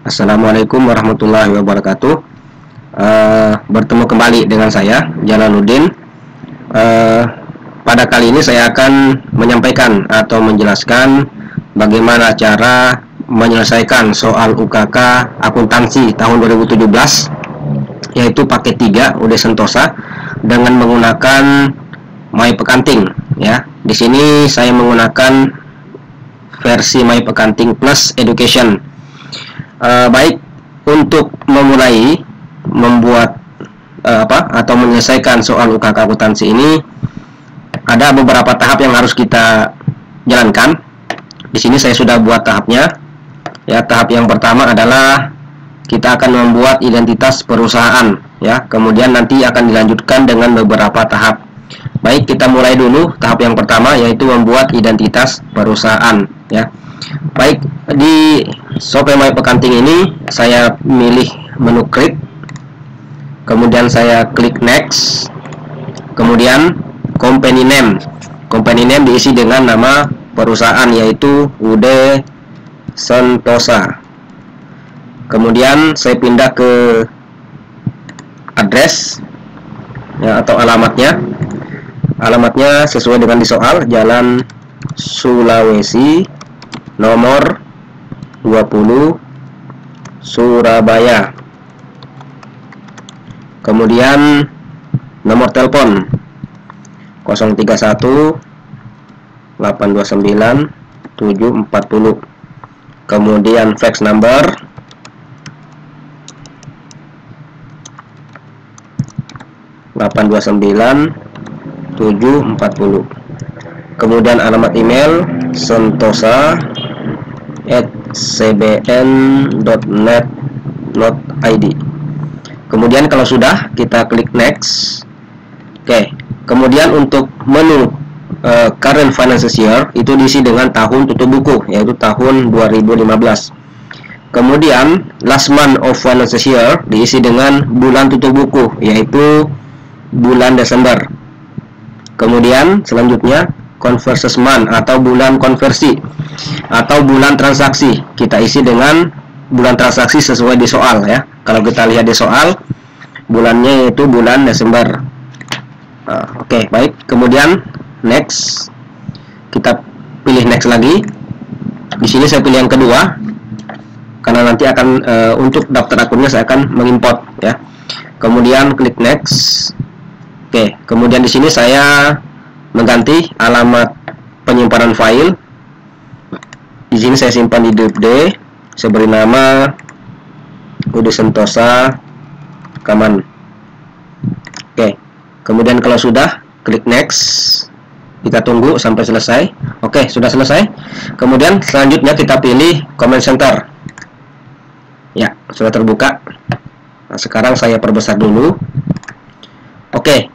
Assalamualaikum warahmatullahi wabarakatuh. Bertemu kembali dengan saya Jalaluddin. Pada kali ini saya akan menyampaikan atau menjelaskan bagaimana cara menyelesaikan soal UKK akuntansi tahun 2017, yaitu paket 3 UD Sentosa dengan menggunakan MyPaccounting ya. Di sini saya menggunakan versi MyPaccounting Plus Education. Baik, untuk memulai membuat atau menyelesaikan soal UKK akuntansi ini ada beberapa tahap yang harus kita jalankan. Di sini saya sudah buat tahapnya. Ya, tahap yang pertama adalah kita akan membuat identitas perusahaan ya. Kemudian nanti akan dilanjutkan dengan beberapa tahap. Baik, kita mulai dulu tahap yang pertama, yaitu membuat identitas perusahaan ya. Baik, di software MyPaccounting ini saya milih menu create, kemudian saya klik next, kemudian company name diisi dengan nama perusahaan, yaitu UD Sentosa. Kemudian saya pindah ke address ya, atau alamatnya sesuai dengan di soal, Jalan Sulawesi nomor 20 Surabaya. Kemudian nomor telepon 031 829 740. Kemudian fax number 829 740. Kemudian alamat email sentosa@cbn.net.id. Kemudian kalau sudah, kita klik next. Oke. Kemudian untuk menu current financial year itu diisi dengan tahun tutup buku, yaitu tahun 2015. Kemudian last month of financial year diisi dengan bulan tutup buku, yaitu bulan Desember. Kemudian selanjutnya conversion month atau bulan konversi atau bulan transaksi, kita isi dengan bulan transaksi sesuai di soal ya. Kalau kita lihat di soal, bulannya yaitu bulan Desember. Oke, baik. Kemudian next, kita pilih next lagi. Di sini saya pilih yang kedua karena nanti akan untuk daftar akunnya saya akan mengimport ya. Kemudian klik next. Oke, kemudian di sini saya mengganti alamat penyimpanan file. Di sini saya simpan di drive D, saya beri nama UD Sentosa rekaman. Oke, kemudian kalau sudah, klik next. Kita tunggu sampai selesai. Oke, sudah selesai. Kemudian selanjutnya kita pilih comment center. Ya, sudah terbuka. Nah, sekarang saya perbesar dulu. Oke,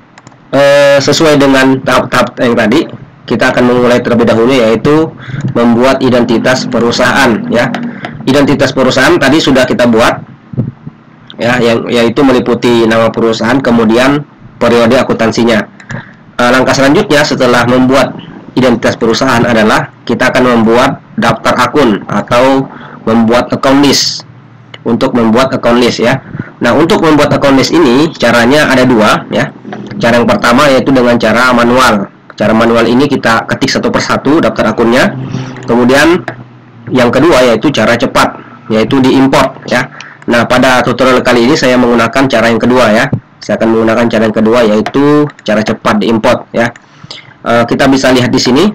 sesuai dengan tahap-tahap yang tadi, kita akan memulai terlebih dahulu, yaitu membuat identitas perusahaan ya. Identitas perusahaan tadi sudah kita buat ya, yaitu meliputi nama perusahaan, kemudian periode akuntansinya. Langkah selanjutnya setelah membuat identitas perusahaan adalah kita akan membuat daftar akun atau membuat account list. Untuk membuat account list ya. Nah, untuk membuat account list ini caranya ada dua ya. Cara yang pertama yaitu dengan cara manual. Cara manual ini kita ketik satu persatu daftar akunnya. Kemudian yang kedua yaitu cara cepat, yaitu diimport ya. Nah, pada tutorial kali ini saya menggunakan cara yang kedua ya. Saya akan menggunakan cara yang kedua, yaitu cara cepat diimport ya. Kita bisa lihat di sini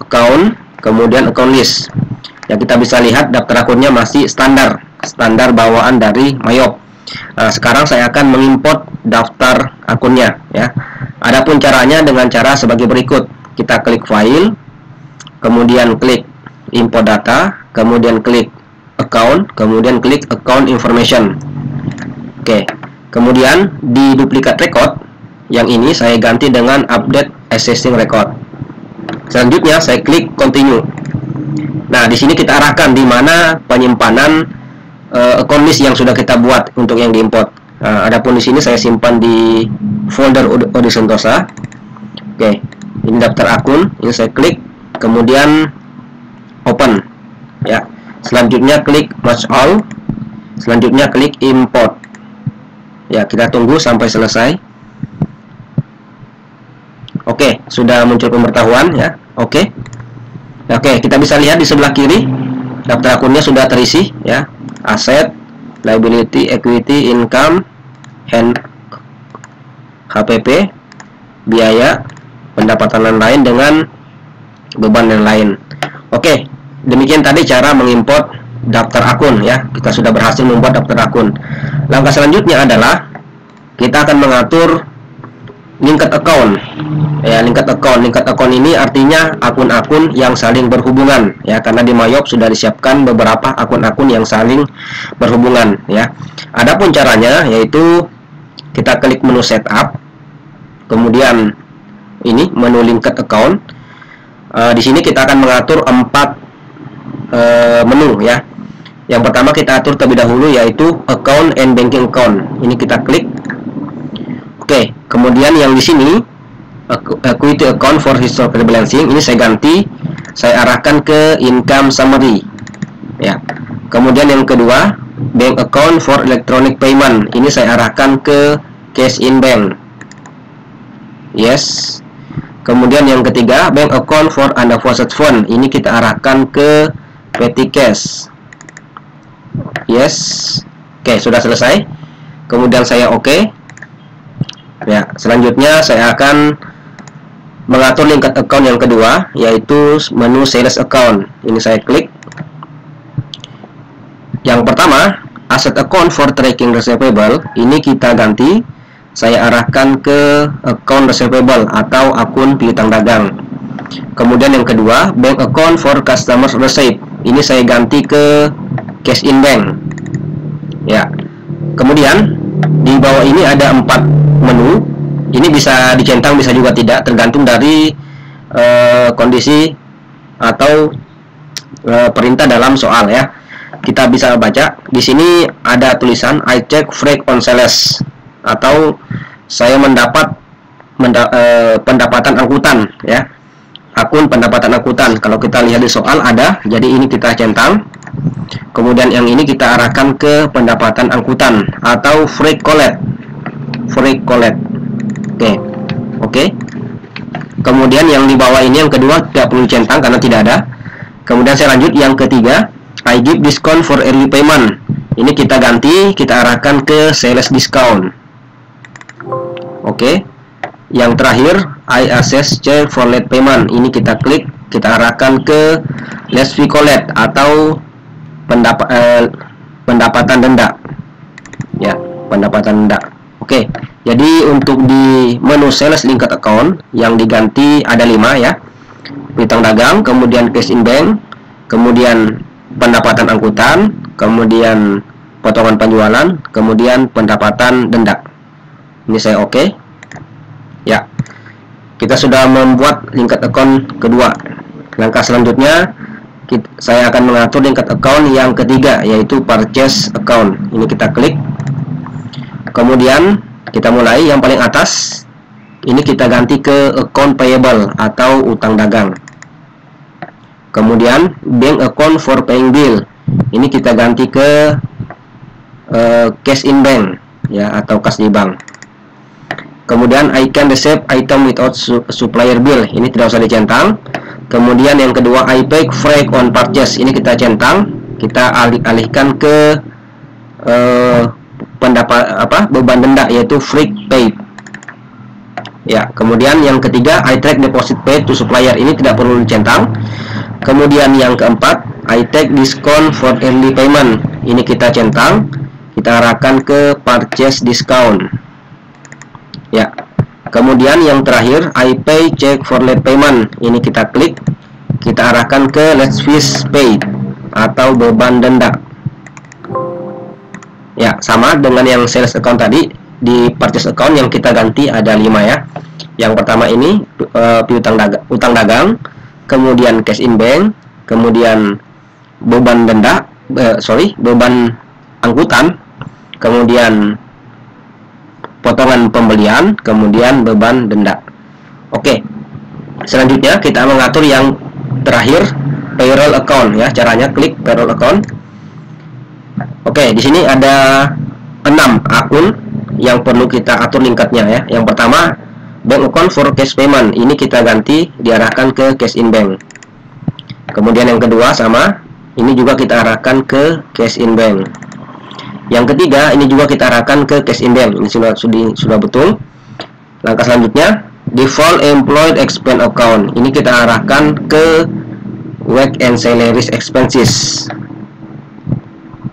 account, kemudian account list. Ya, kita bisa lihat daftar akunnya masih standar bawaan dari Mayop. Sekarang saya akan mengimport daftar akunnya ya. Adapun caranya dengan cara sebagai berikut. Kita klik file, kemudian klik import data, kemudian klik account, kemudian klik account information. Oke. Kemudian di duplikat record yang ini saya ganti dengan update existing record. Selanjutnya saya klik continue. Nah, di sini kita arahkan di mana penyimpanan account list yang sudah kita buat untuk yang diimport. Adapun di sini saya simpan di folder UD Sentosa. Oke, ini daftar akun. Ini saya klik, kemudian open. Ya, selanjutnya klik merge all, Selanjutnya klik import. Ya, kita tunggu sampai selesai. Oke, sudah muncul pemberitahuan ya. Oke, kita bisa lihat di sebelah kiri daftar akunnya sudah terisi ya. Aset, liability, equity, income, HPP, biaya, pendapatan lain dengan beban dan lain. Oke, demikian tadi cara mengimport daftar akun ya. Kita sudah berhasil membuat daftar akun. Langkah selanjutnya adalah kita akan mengatur linked account. Ya, linked account ini artinya akun-akun yang saling berhubungan ya, karena di Mayop sudah disiapkan beberapa akun-akun yang saling berhubungan ya. Adapun caranya yaitu kita klik menu setup, kemudian ini menu linked account. Di sini kita akan mengatur 4 menu ya. Yang pertama kita atur terlebih dahulu yaitu account and banking account. Ini kita klik. Oke, kemudian yang di sini equity account for historical balancing ini saya ganti, saya arahkan ke income summary. Ya. Kemudian yang kedua, bank account for electronic payment. Ini saya arahkan ke cash in bank. Yes. Kemudian yang ketiga, bank account for undeposited fund. Ini kita arahkan ke petty cash. Yes. Oke, sudah selesai. Kemudian saya oke. Ya, selanjutnya saya akan mengatur linked account yang kedua yaitu menu sales account. Ini saya klik. Yang pertama, asset account for tracking receivable. Ini kita ganti. Saya arahkan ke account receivable atau akun piutang dagang. Kemudian yang kedua, bank account for customers receipt. Ini saya ganti ke cash in bank. Ya. Kemudian di bawah ini ada 4 menu. Ini bisa dicentang, bisa juga tidak, tergantung dari kondisi atau perintah dalam soal ya. Kita bisa baca di sini ada tulisan I check freak on sales, atau saya mendapat pendapatan angkutan ya. Akun pendapatan angkutan. Kalau kita lihat di soal ada, jadi ini kita centang. Kemudian yang ini kita arahkan ke pendapatan angkutan atau freight collect. Oke. Kemudian yang di bawah ini yang kedua tidak perlu centang karena tidak ada. Kemudian saya lanjut yang ketiga, I give discount for early payment. Ini kita ganti, kita arahkan ke sales discount. Oke. Yang terakhir, I assess check for late payment. Ini kita klik, kita arahkan ke less fee collect atau pendapatan denda. Ya, pendapatan denda. Oke. Jadi untuk di menu sales linked account yang diganti ada 5 ya. Piutang dagang, kemudian cash in bank, kemudian pendapatan angkutan, kemudian potongan penjualan, kemudian pendapatan denda. Ini saya oke. Ya. Kita sudah membuat linked account kedua. Langkah selanjutnya saya akan mengatur linked account yang ketiga yaitu purchase account. Ini kita klik. Kemudian kita mulai yang paling atas. Ini kita ganti ke account payable atau utang dagang. Kemudian bank account for paying bill. Ini kita ganti ke cash in bank ya, atau kas di bank. Kemudian I can receive item without supplier bill. Ini tidak usah dicentang. Kemudian yang kedua I pay freight on purchase. Ini kita centang. Kita alihkan ke beban denda yaitu freight paid. Ya, kemudian yang ketiga I track deposit paid to supplier. Ini tidak perlu dicentang. Kemudian yang keempat I take discount for early payment. Ini kita centang. Kita arahkan ke purchase discount. Ya. Kemudian yang terakhir I pay check for late payment. Ini kita klik. Kita arahkan ke late fees paid atau beban denda. Ya, sama dengan yang sales account tadi. Di purchase account yang kita ganti ada 5 ya. Yang pertama ini utang dagang, kemudian cash in bank, kemudian beban beban angkutan, kemudian potongan pembelian, kemudian beban denda. Oke. Selanjutnya kita mengatur yang terakhir, payroll account ya. Caranya klik payroll account. Oke, di sini ada 6 akun yang perlu kita atur lingkatnya ya. Yang pertama, bank account for cash payment. Ini kita ganti diarahkan ke cash in bank. Kemudian yang kedua sama, ini juga kita arahkan ke cash in bank. Yang ketiga, ini juga kita arahkan ke cash in bank. Ini sudah betul. Langkah selanjutnya, default employed expense account. Ini kita arahkan ke wage and salaries expenses.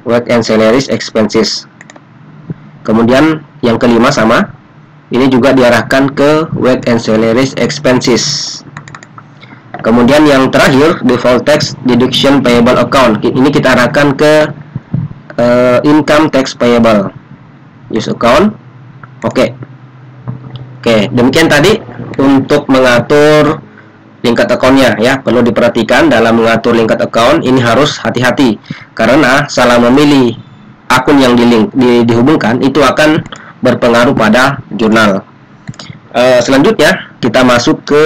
Wage and salaries expenses. Kemudian yang kelima sama, ini juga diarahkan ke wage and salaries expenses. Kemudian yang terakhir, default tax deduction payable account. Ini kita arahkan ke income tax payable use account. Oke, demikian tadi untuk mengatur lingkar akunnya ya. Perlu diperhatikan dalam mengatur lingkar akun ini harus hati-hati, karena salah memilih akun yang dihubungkan itu akan berpengaruh pada jurnal. Selanjutnya kita masuk ke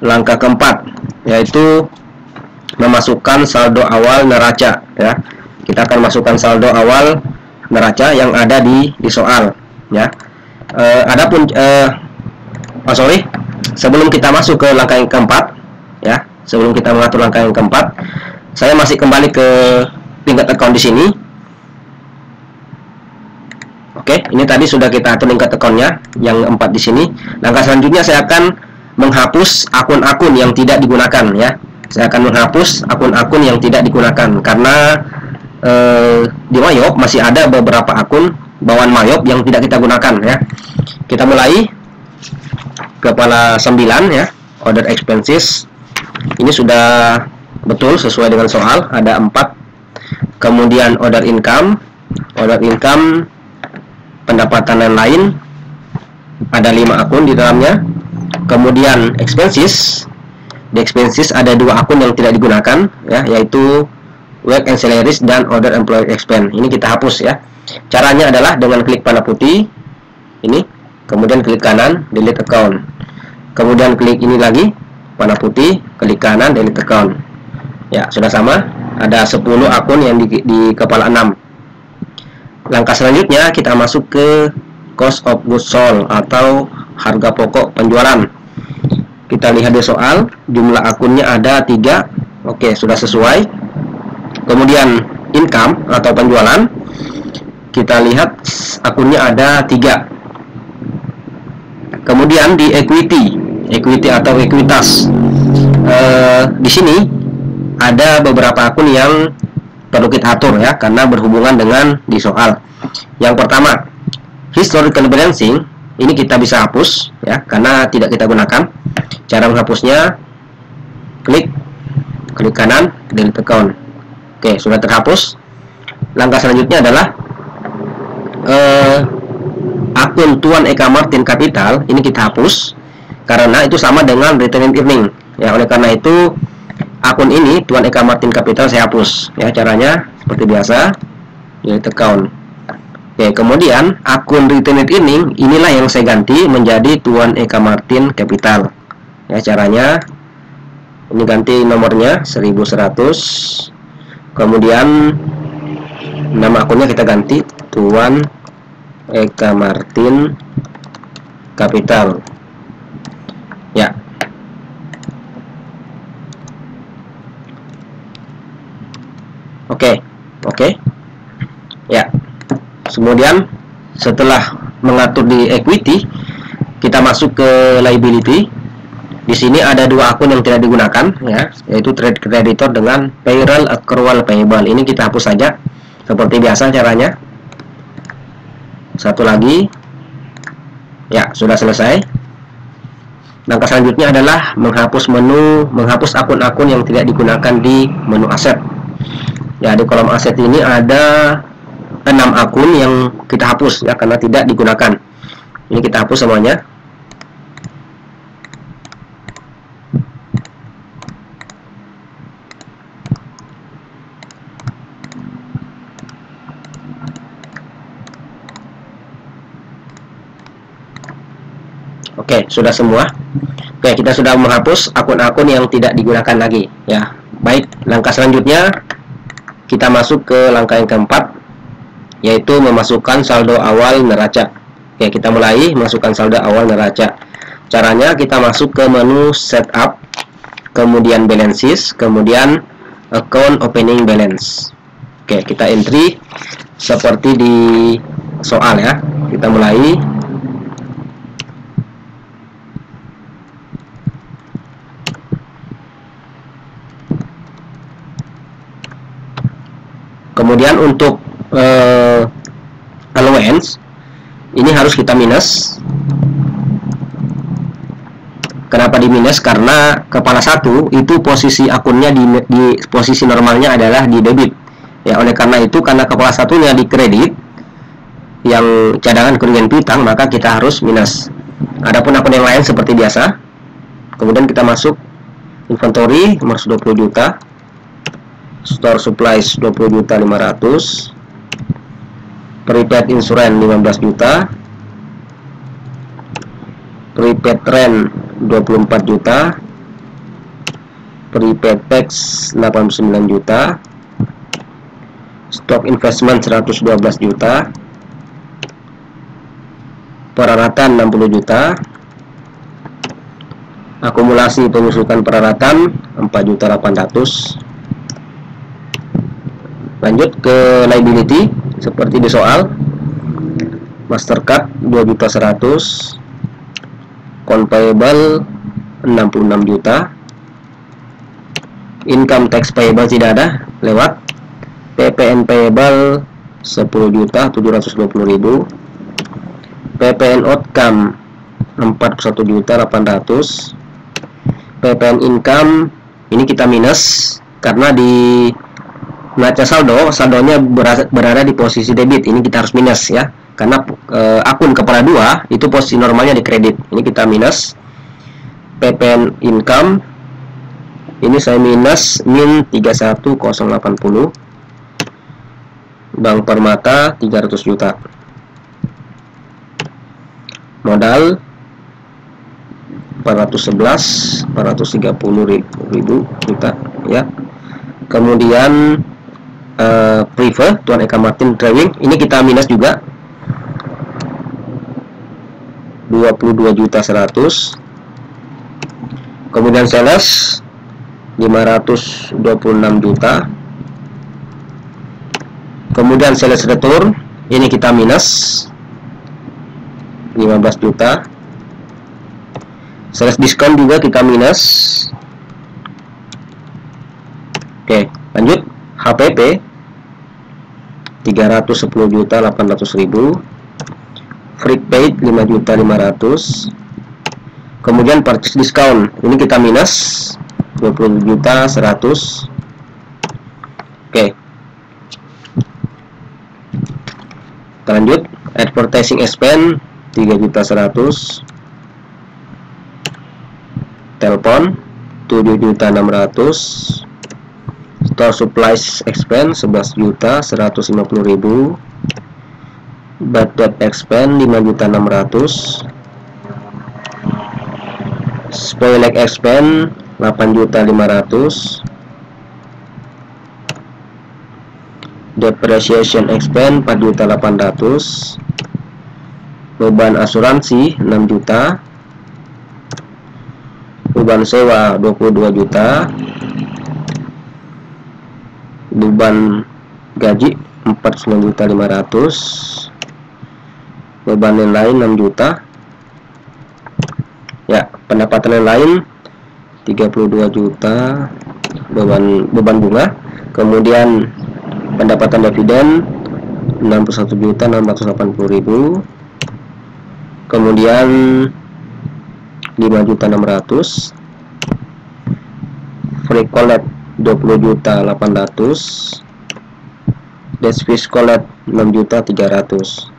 langkah keempat, yaitu memasukkan saldo awal neraca ya. Kita akan masukkan saldo awal neraca yang ada di soal ya. Sebelum kita masuk ke langkah yang keempat ya, sebelum kita mengatur langkah yang keempat, saya masih kembali ke lingkar akun di sini. Oke, ini tadi sudah kita atur lingkar akunnya yang 4 di sini. Langkah selanjutnya saya akan menghapus akun-akun yang tidak digunakan ya. Saya akan menghapus akun-akun yang tidak digunakan karena di Mayop masih ada beberapa akun bawaan Mayop yang tidak kita gunakan ya. Kita mulai kepala 9 ya, order expenses. Ini sudah betul sesuai dengan soal, ada 4. Kemudian order income pendapatan lain ada 5 akun di dalamnya. Kemudian expenses, di expenses ada 2 akun yang tidak digunakan ya, yaitu wage and salaries dan order employee expense. Ini kita hapus ya. Caranya adalah dengan klik panah putih ini, kemudian klik kanan delete account, kemudian klik ini lagi panah putih, klik kanan delete account ya. Sudah sama, ada 10 akun yang di kepala 6. Langkah selanjutnya kita masuk ke cost of goods sold atau harga pokok penjualan. Kita lihat di soal, jumlah akunnya ada 3. Oke, sudah sesuai. Kemudian income atau penjualan, kita lihat akunnya ada 3. Kemudian di equity atau ekuitas, di sini ada beberapa akun yang perlu kita atur ya, karena berhubungan dengan di soal. Yang pertama, historical balancing. Ini kita bisa hapus ya, karena tidak kita gunakan. Cara menghapusnya, klik kanan delete account. Oke, sudah terhapus. Langkah selanjutnya adalah akun Tuan Eka Martin Capital. Ini kita hapus karena itu sama dengan retained earning ya. Oleh karena itu akun ini Tuan Eka Martin Capital saya hapus ya. Caranya seperti biasa, delete account. Oke, kemudian akun retained earning inilah yang saya ganti menjadi Tuan Eka Martin Capital ya. Caranya ini ganti nomornya 1100, kemudian nama akunnya kita ganti Tuan Eka Martin Capital ya. Oke ya. Kemudian setelah mengatur di equity, kita masuk ke liability. Di sini ada 2 akun yang tidak digunakan ya, yaitu trade creditor dengan payroll accrual payable. Ini kita hapus saja seperti biasa caranya. Satu lagi ya, sudah selesai. Langkah selanjutnya adalah menghapus akun-akun yang tidak digunakan di menu aset ya. Di kolom aset ini ada 6 akun yang kita hapus ya, karena tidak digunakan. Ini kita hapus semuanya. Oke, sudah semua. Oke, kita sudah menghapus akun-akun yang tidak digunakan lagi ya. Baik, langkah selanjutnya kita masuk ke langkah yang keempat, yaitu memasukkan saldo awal neraca. Oke, kita mulai masukkan saldo awal neraca. Caranya kita masuk ke menu setup, kemudian balances, kemudian account opening balance. Oke, kita entry seperti di soal ya. Kita mulai. Kemudian untuk allowance ini harus kita minus. Kenapa di minus? Karena kepala 1 itu posisi akunnya di posisi normalnya adalah di debit. Ya, oleh karena itu, karena kepala 1-nya di kredit, yang cadangan kerugian piutang, maka kita harus minus. Adapun akun yang lain seperti biasa. Kemudian kita masuk inventory nomor 20 juta, store supplies 20.500.000, prepaid insurance 15 juta, prepaid rent 24 juta, prepaid tax 89 juta, stock investment 112 juta, peralatan 60 juta, akumulasi pengusukan peralatan 4.800.000. Lanjut ke liability seperti di soal. Mastercard 2.100.000, payable 66 juta, income tax payable tidak ada, lewat. PPN payable 10.720.000, PPN outcome 41.800.000, PPN income ini kita minus karena di neraca saldonya berada di posisi debit. Ini kita harus minus ya, karena akun kepala 2 itu posisi normalnya di kredit. Ini kita minus. PPN income ini saya minus min 31.080, Bank Permata 300 juta, modal 430.000 juta ya. Kemudian Prive Tuan Eka Martin Driving ini kita minus juga 22.100.000. Kemudian sales 526 juta. Kemudian sales return ini kita minus 15 juta. Sales diskon juga kita minus. Oke, lanjut. HPP 310.800.000, free paid 5.500.000. Kemudian purchase discount ini kita minus 20.100.000. Oke, kita lanjut. Advertising expense 3.100.000, telepon 7.600.000, store supplies expense 11.150.000, bad debt expense 5.600.000, spoilage expense 8.500.000, depreciation expense 4.800.000, beban asuransi 6 juta, beban sewa 22 juta, beban gaji 49.500.000, beban yang lain 6 juta ya. Pendapatan yang lain 32 juta, beban bunga. Kemudian pendapatan dividen 61.680.000, kemudian 5.600.000, free collect 20.800.000, debt fees collect 6.300.000.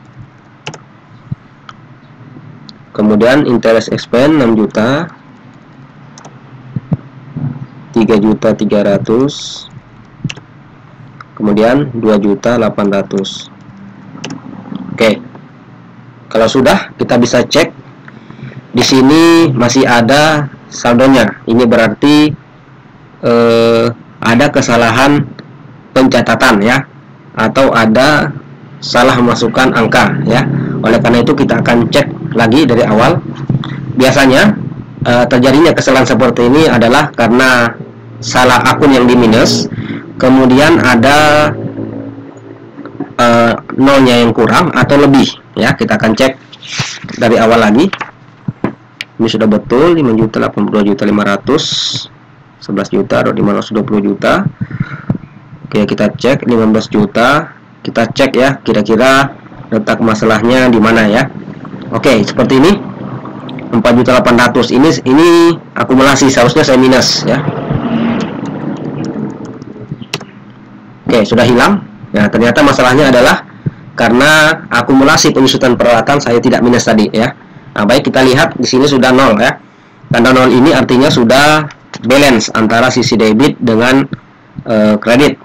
Kemudian interest expense 6 juta, 3.300.000, kemudian 2.800.000. Oke, kalau sudah kita bisa cek di sini masih ada saldonya. Ini berarti ada kesalahan pencatatan ya, atau ada salah memasukkan angka ya. Oleh karena itu kita akan cek lagi dari awal. Biasanya terjadinya kesalahan seperti ini adalah karena salah akun yang di minus, kemudian ada nolnya yang kurang atau lebih ya. Kita akan cek dari awal lagi. Ini sudah betul 5.82.500, 11 juta atau 520 juta. Oke, kita cek 15 juta. Kita cek ya, kira-kira letak masalahnya di mana ya. Oke, seperti ini. 4.800 ini akumulasi, seharusnya saya minus ya. Oke, sudah hilang. Ya, ternyata masalahnya adalah karena akumulasi penyusutan peralatan saya tidak minus tadi ya. Nah, baik, kita lihat di sini sudah 0 ya. Tanda 0 ini artinya sudah balance antara sisi debit dengan kredit.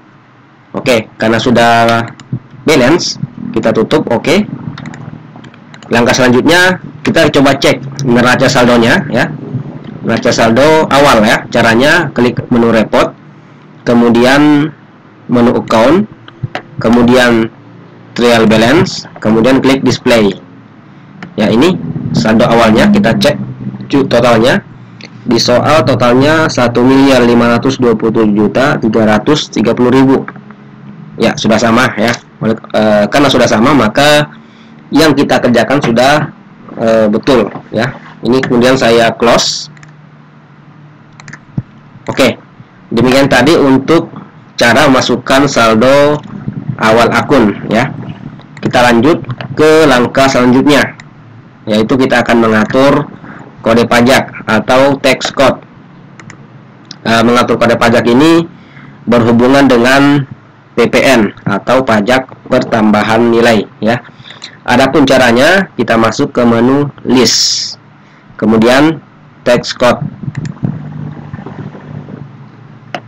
Oke, karena sudah balance, kita tutup. Oke. Langkah selanjutnya kita coba cek neraca saldonya ya. Neraca saldo awal ya. Caranya klik menu report, kemudian menu account, kemudian trial balance, kemudian klik display. Ya, ini saldo awalnya, kita cek totalnya. Di soal totalnya 1.527.330.000. Ya, sudah sama ya. Karena sudah sama, maka yang kita kerjakan sudah betul ya. Ini kemudian saya close. Oke, demikian tadi untuk cara memasukkan saldo awal akun ya. Kita lanjut ke langkah selanjutnya, yaitu kita akan mengatur kode pajak atau tax code. Mengatur kode pajak ini berhubungan dengan PPN atau pajak pertambahan nilai ya. Adapun caranya, kita masuk ke menu list, kemudian tax code.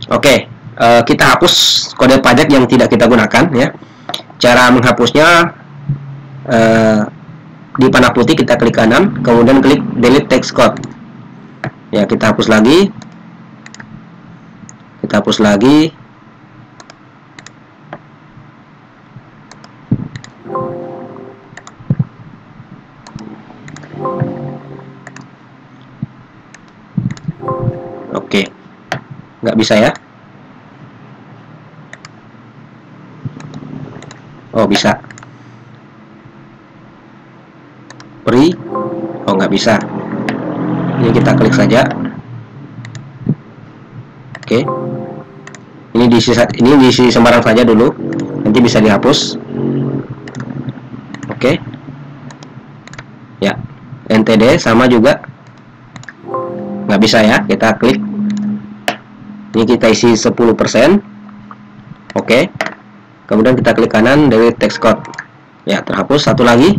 Oke, kita hapus kode pajak yang tidak kita gunakan ya. Cara menghapusnya, di panah putih kita klik kanan, kemudian klik delete tax code. Ya, kita hapus lagi. Kita hapus lagi. Oke, nggak bisa ya? Oh, bisa. Free? Oh, nggak bisa. Ini kita klik saja. Oke. Ini diisi sembarang saja dulu. Nanti bisa dihapus. Oke. Ya. NTD sama juga. Nggak bisa ya. Kita klik. Ini kita isi 10%. Oke. Kemudian kita klik kanan delete tax code. Ya, terhapus. Satu lagi.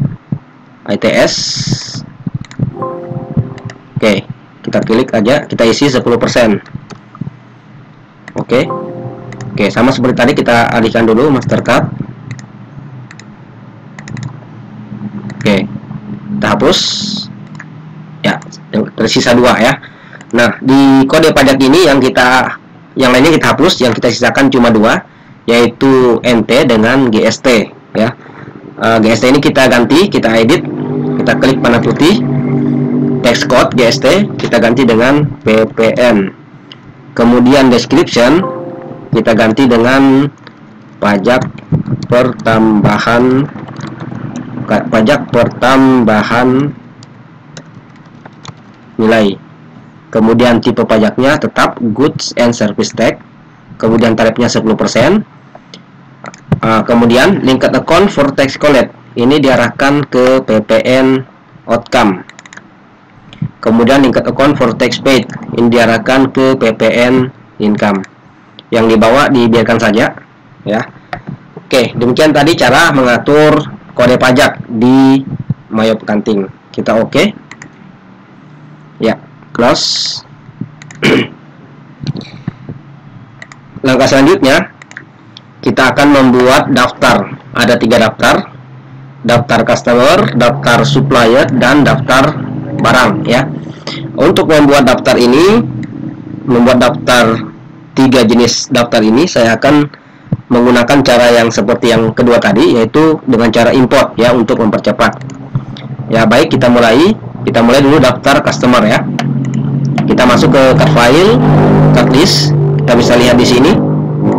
ITS. Oke, kita klik aja, kita isi 10%. Oke, sama seperti tadi, kita alihkan dulu Mastercard. Oke, kita hapus. Ya, tersisa 2 ya. Nah, di kode pajak ini yang lainnya kita hapus, yang kita sisakan cuma 2, yaitu NT dengan GST ya. GST ini kita ganti, kita edit, kita klik panah putih, tax code GST, kita ganti dengan PPN. Kemudian description kita ganti dengan pajak pertambahan nilai. Kemudian tipe pajaknya tetap goods and service tax. Kemudian tarifnya 10%. Kemudian linked account for tax collect, ini diarahkan ke PPN outcome. Kemudian linked account for tax paid, ini diarahkan ke PPN income. Yang dibawa dibiarkan saja ya. Oke, demikian tadi cara mengatur kode pajak di Mayo Accounting. Kita oke. Ya, close. Langkah selanjutnya, kita akan membuat daftar. Ada 3 daftar. Daftar customer, daftar supplier, dan daftar barang ya. Untuk membuat daftar ini, 3 jenis daftar ini, saya akan menggunakan cara yang seperti yang kedua tadi, yaitu dengan cara import ya, untuk mempercepat. Ya, baik, kita mulai dulu daftar customer ya. Kita masuk ke card file, card list. Kita bisa lihat di sini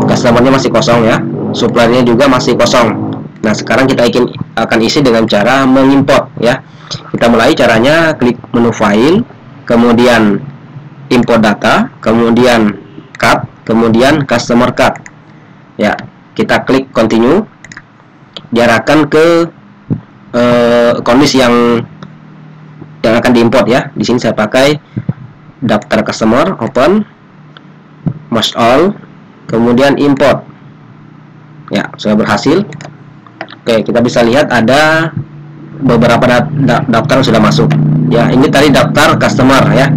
customernya masih kosong ya, suppliernya juga masih kosong. Nah, sekarang kita akan isi dengan cara mengimport ya. Kita mulai caranya, klik menu file, kemudian import data, kemudian card, kemudian customer card. Ya, kita klik continue, diarahkan ke kondisi yang akan diimport ya. Di sini saya pakai daftar customer, open, merge all, kemudian import. Ya, sudah berhasil. Oke, kita bisa lihat ada beberapa daftar yang sudah masuk. Ya, ini tadi daftar customer ya.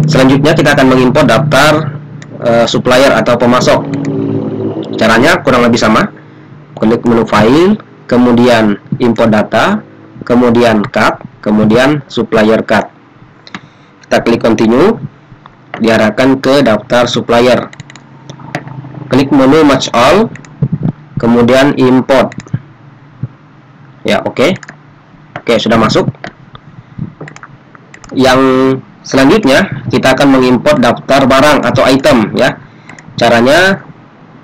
Selanjutnya kita akan mengimport daftar supplier atau pemasok. Caranya kurang lebih sama. Klik menu file, kemudian import data, kemudian card, kemudian supplier card. Kita klik continue, diarahkan ke daftar supplier. Klik menu merge all, kemudian import. Ya, oke, sudah masuk. Yang selanjutnya kita akan mengimport daftar barang atau item ya. Caranya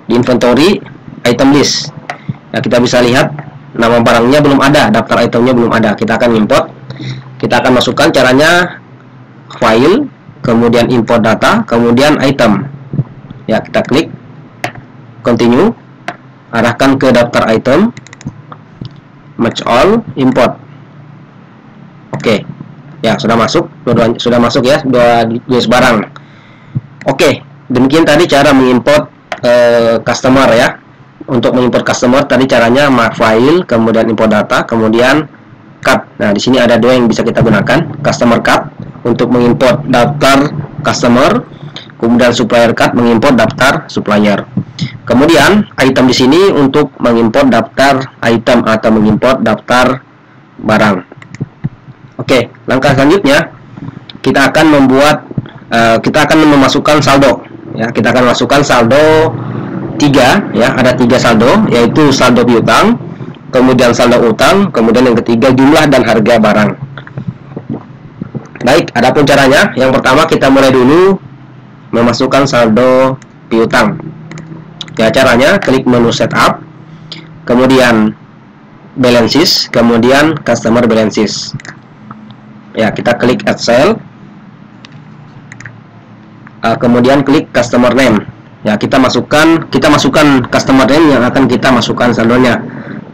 di inventory, item list. Nah, kita bisa lihat nama barangnya belum ada, daftar itemnya belum ada. Kita akan import. Kita akan masukkan, caranya file, kemudian import data, kemudian item. Ya, kita klik continue, arahkan ke daftar item, merge all, import. Oke. Ya, sudah masuk. Sudah masuk ya, dua list barang. Oke, demikian tadi cara mengimport customer ya. Untuk mengimport customer tadi caranya file, kemudian import data, kemudian card. Nah, di sini ada dua yang bisa kita gunakan, customer card untuk mengimport daftar customer, kemudian supplier card mengimport daftar supplier. Kemudian item di sini untuk mengimport daftar item atau mengimport daftar barang. Oke, langkah selanjutnya kita akan memasukkan saldo. Ya, kita akan masukkan saldo 3 ya, ada 3 saldo, yaitu saldo piutang, kemudian saldo utang, kemudian yang ketiga jumlah dan harga barang. Baik, adapun caranya, yang pertama kita mulai dulu memasukkan saldo piutang. Ya, caranya klik menu setup, kemudian balances, kemudian customer balances. Ya, kita klik add cell, kemudian klik customer name. Ya, kita masukkan customer name yang akan kita masukkan saldonya.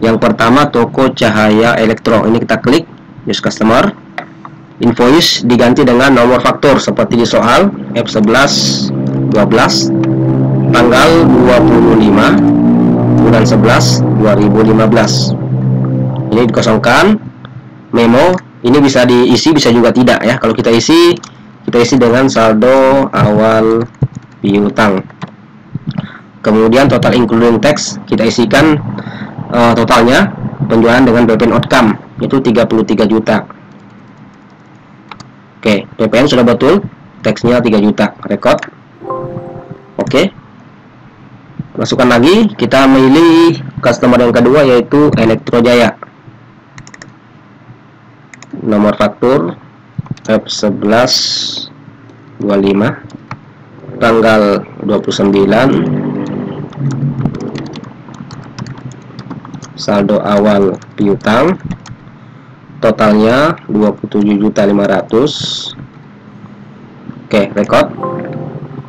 Yang pertama toko cahaya elektro. Ini kita klik use customer. Invoice diganti dengan nomor faktur seperti di soal F1112 tanggal 25 bulan 11 2015. Ini dikosongkan. Memo ini bisa diisi, bisa juga tidak ya. Kalau kita isi dengan saldo awal piutang. Kemudian total including tax, kita isikan totalnya penjualan dengan BPN outcome itu 33 juta. Oke, BPN sudah betul, taxnya 3 juta, record. Oke, masukkan lagi, kita milih customer yang kedua yaitu Elektro Jaya. Nomor faktur F1125 tanggal 29, saldo awal piutang totalnya 27.500.000. Oke, record.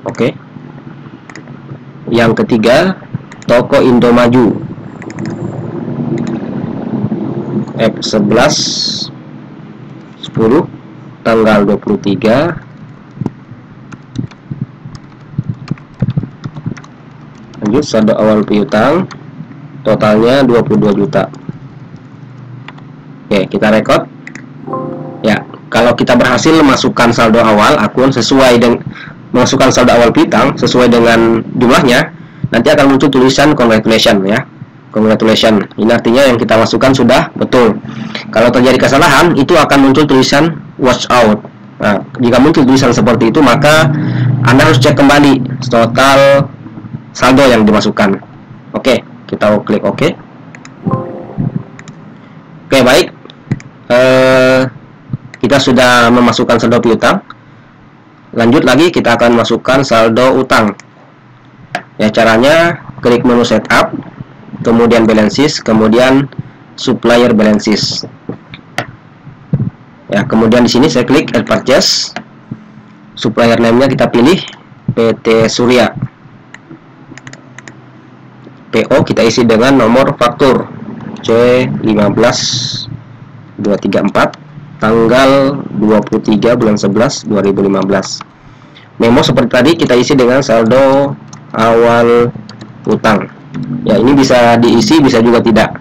Oke. Yang ketiga toko Indomaju F11 10 tanggal 23, lanjut saldo awal piutang totalnya 22 juta. Oke, kita record. Ya, kalau kita berhasil memasukkan saldo awal akun sesuai dengan memasukkan saldo awal piutang sesuai dengan jumlahnya, nanti akan muncul tulisan congratulations ya. Congratulations. Ini artinya yang kita masukkan sudah betul. Kalau terjadi kesalahan, itu akan muncul tulisan watch out. Nah, jika muncul tulisan seperti itu, maka Anda harus cek kembali total saldo yang dimasukkan. Oke, kita klik oke. Oke, baik. Kita sudah memasukkan saldo piutang. Lanjut lagi, kita akan masukkan saldo utang. Ya, caranya klik menu setup, kemudian balances, kemudian supplier balances. Ya, kemudian di sini saya klik add purchase. Supplier name-nya kita pilih PT Surya. PO kita isi dengan nomor faktur C15234 tanggal 23 bulan 11 2015. Memo seperti tadi kita isi dengan saldo awal utang. Ya, ini bisa diisi, bisa juga tidak.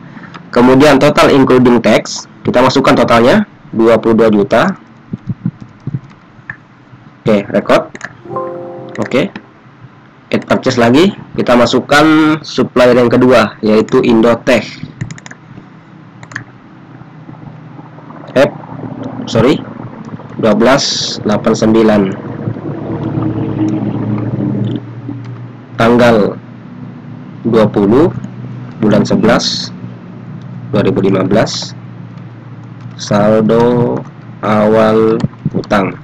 Kemudian total including tax, kita masukkan totalnya 22 juta. Oke, record. Oke. Add purchase lagi, kita masukkan supplier yang kedua, yaitu Indotech. Sorry, 1289 tanggal 20 bulan 11 2015. Saldo awal utang,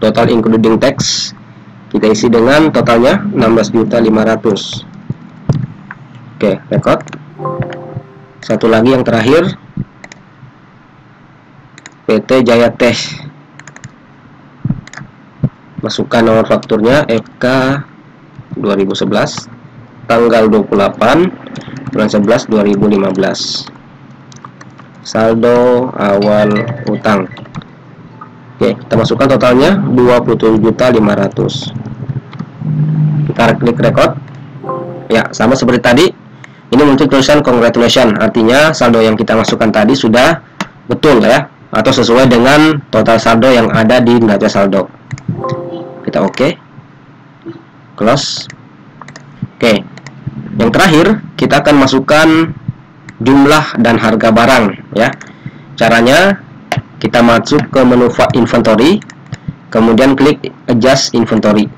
total including tax, kita isi dengan totalnya 16.500.000. Oke, record. Satu lagi yang terakhir, PT Jaya Teh. Masukkan nomor fakturnya FK 2011 tanggal 28 bulan 11 2015. Saldo awal utang. Oke, kita masukkan totalnya 27.500.000. Kita klik record. Ya, sama seperti tadi. Ini muncul tulisan congratulations, artinya saldo yang kita masukkan tadi sudah betul ya, atau sesuai dengan total saldo yang ada di neraca saldo. Kita oke. Close. Oke. Yang terakhir, kita akan masukkan jumlah dan harga barang ya. Caranya kita masuk ke menu inventory, kemudian klik adjust inventory.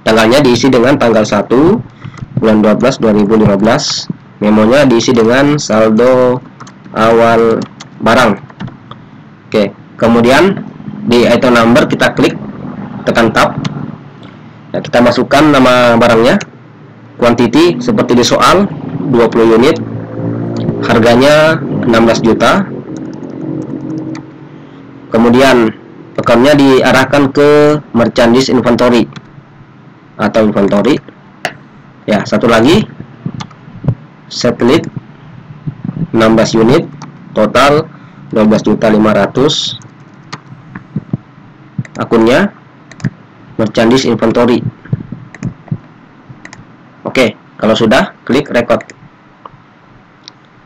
Tanggalnya diisi dengan tanggal 1 bulan 12 2015. Memonya diisi dengan saldo awal barang. Oke, kemudian di item number kita klik, tekan tab. Nah, kita masukkan nama barangnya, quantity seperti di soal 20 unit, harganya 16 juta. Kemudian account-nya diarahkan ke merchandise inventory atau inventory. Ya, satu lagi, satelit 16 unit, total 12.500.000. Akunnya merchandise inventory. Oke, kalau sudah, klik record.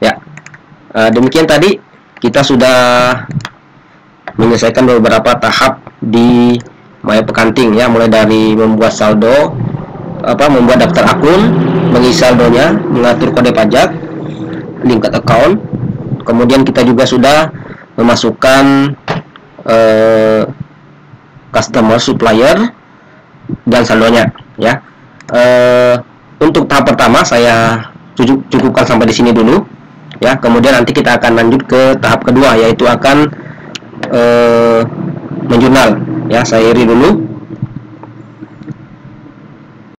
Ya, demikian tadi kita sudah menyelesaikan beberapa tahap di My Accounting ya, mulai dari membuat saldo, membuat daftar akun, mengisi saldonya, mengatur kode pajak, linked account. Kemudian kita juga sudah memasukkan customer, supplier, dan saldonya ya. Untuk tahap pertama saya cukupkan sampai di sini dulu ya. Kemudian nanti kita akan lanjut ke tahap kedua, yaitu akan menjurnal ya. Saya iri dulu